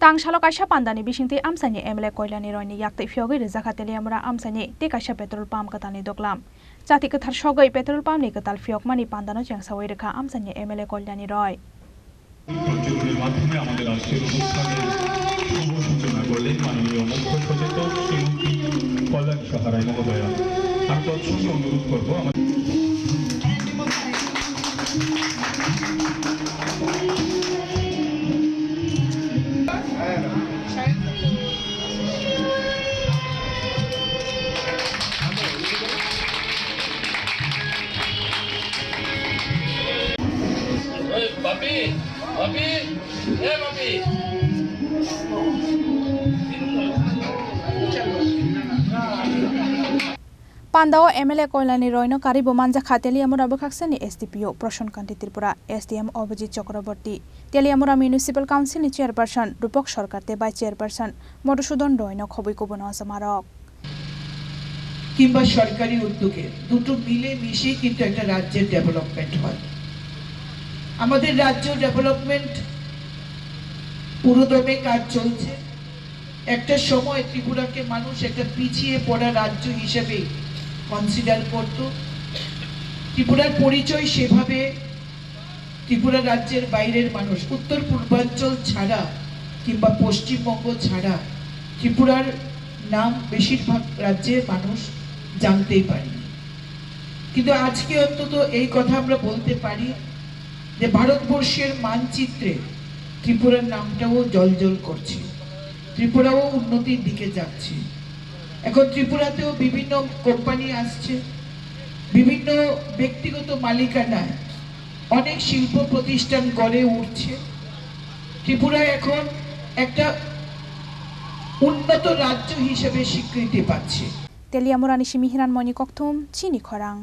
Tang Shalo Kaisha Pandani Bishinti Amsani Emele Koilani Roni Yakti Fiogi Zakateli Amra Amsani Tekasha Petrol Palm Katani Doklam Jati Katar Shogai Petrol Palm Nikatal Fiokmani Pandano Chang Sawirika Amsani Emele Koilani Roy পর্যটনের মাধ্যমে আমাদের আজকের অনুষ্ঠানে শুভ সূচনা করলেন মাননীয় মুখ্য সচেতক শ্রীমতী কল্যাণ সাহারাই মহোদয়া। আমি তৎসঙ্গে অনুরোধ করব Pandao MLA Koilani Roino Karibo Manja Khateli Amura Bukhaksani SDPO Proshon Kanti Tripura SDM Obajit Chakraborty Teliamura Municipal Council ni Chairperson Rupok Sarkarte by Chairperson Modusudon Roino Khobui Kobono Samarok কিংবা সরকারি উদ্যোগে দুটো মিলে মিশে কিন্তু একটা রাজ্যের ডেভেলপমেন্ট হয়। আমাদের রাজ্য ডেভেলপমেন্ট পুরোদমে কাজ চলছে। একটা সময় ত্রিপুরাকে মানুষ একটা পিছিয়ে পড়া রাজ্য হিসেবে কনসিডার করত। ত্রিপুরার পরিচয় সেভাবে ত্রিপুরা রাজ্যের বাইরের মানুষ উত্তর পূর্বাঞ্চল ছাড়া কিংবা পশ্চিমবঙ্গ ছাড়া ত্রিপুরার নাম বেশিরভাগ রাজ্যের মানুষ জানতেই পারি। কিন্তু আজকে অন্তত এই কথা আমরা বলতে পারি যে ভারতবর্ষের মানচিত্রে ত্রিপুরার নামটাও জলজল করছে, ত্রিপুরাও উন্নতির দিকে যাচ্ছে। এখন ত্রিপুরাতেও বিভিন্ন কোম্পানি আসছে, বিভিন্ন ব্যক্তিগত মালিকানায় অনেক শিল্প প্রতিষ্ঠান গড়ে উঠছে। ত্রিপুরা এখন একটা উন্নত রাজ্য হিসেবে স্বীকৃতি পাচ্ছে। Teliamura Nishimihiran Moni Koktum Chini Khorang